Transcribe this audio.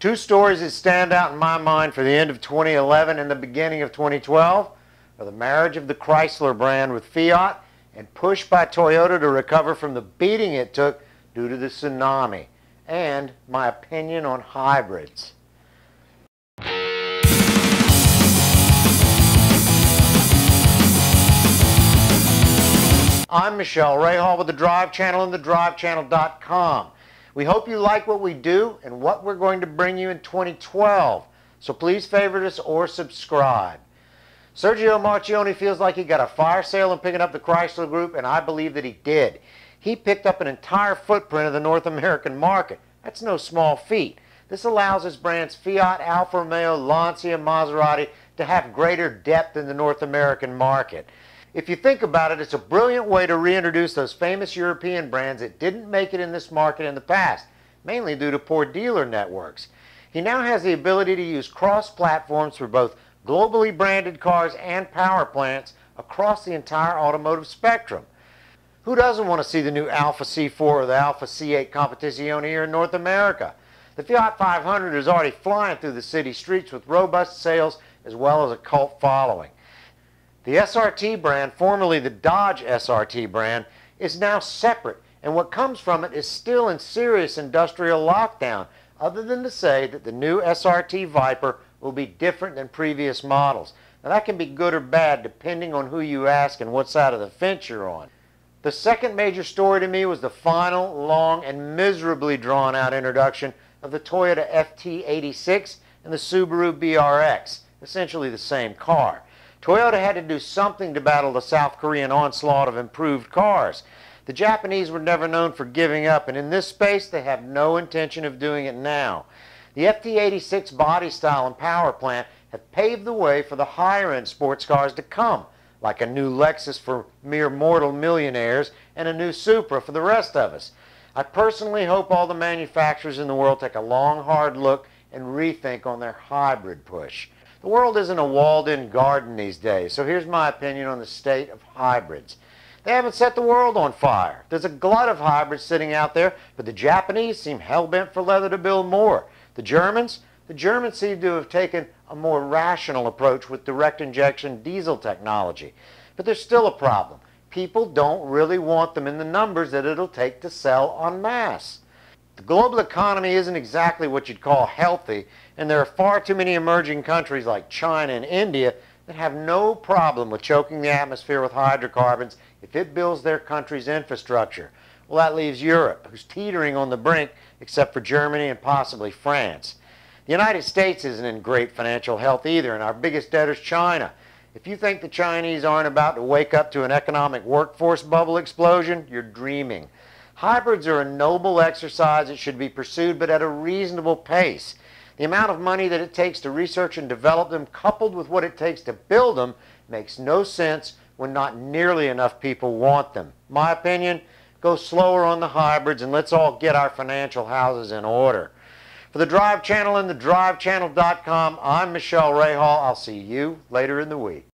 Two stories that stand out in my mind for the end of 2011 and the beginning of 2012 are the marriage of the Chrysler brand with Fiat and push by Toyota to recover from the beating it took due to the tsunami, and my opinion on hybrids. I'm Michelle Rahal with the Drive Channel and thedrivechannel.com. We hope you like what we do and what we're going to bring you in 2012, so please favorite us or subscribe. Sergio Marchionne feels like he got a fire sale in picking up the Chrysler Group, and I believe that he did. He picked up an entire footprint of the North American market. That's no small feat. This allows his brands Fiat, Alfa Romeo, Lancia, Maserati to have greater depth in the North American market. If you think about it, it's a brilliant way to reintroduce those famous European brands that didn't make it in this market in the past, mainly due to poor dealer networks. He now has the ability to use cross-platforms for both globally branded cars and power plants across the entire automotive spectrum. Who doesn't want to see the new Alfa C4 or the Alfa C8 Competizione here in North America? The Fiat 500 is already flying through the city streets with robust sales as well as a cult following. The SRT brand, formerly the Dodge SRT brand, is now separate, and what comes from it is still in serious industrial lockdown, other than to say that the new SRT Viper will be different than previous models. Now that can be good or bad depending on who you ask and what side of the fence you're on. The second major story to me was the final, long, and miserably drawn out introduction of the Toyota FT86 and the Subaru BRX, essentially the same car. Toyota had to do something to battle the South Korean onslaught of improved cars. The Japanese were never known for giving up, and in this space they have no intention of doing it now. The FT86 body style and power plant have paved the way for the higher-end sports cars to come, like a new Lexus for mere mortal millionaires and a new Supra for the rest of us. I personally hope all the manufacturers in the world take a long, hard look and rethink on their hybrid push. The world isn't a walled-in garden these days, so here's my opinion on the state of hybrids. They haven't set the world on fire. There's a glut of hybrids sitting out there, but the Japanese seem hell-bent for leather to build more. The Germans seem to have taken a more rational approach with direct injection diesel technology. But there's still a problem. People don't really want them in the numbers that it'll take to sell en masse. The global economy isn't exactly what you'd call healthy, and there are far too many emerging countries like China and India that have no problem with choking the atmosphere with hydrocarbons if it builds their country's infrastructure. Well, that leaves Europe, who's teetering on the brink, except for Germany and possibly France. The United States isn't in great financial health either, and our biggest debtor's China. If you think the Chinese aren't about to wake up to an economic workforce bubble explosion, you're dreaming. Hybrids are a noble exercise that should be pursued, but at a reasonable pace. The amount of money that it takes to research and develop them, coupled with what it takes to build them, makes no sense when not nearly enough people want them. My opinion, go slower on the hybrids and let's all get our financial houses in order. For the Drive Channel and thedrivechannel.com, I'm Michelle Rahal. I'll see you later in the week.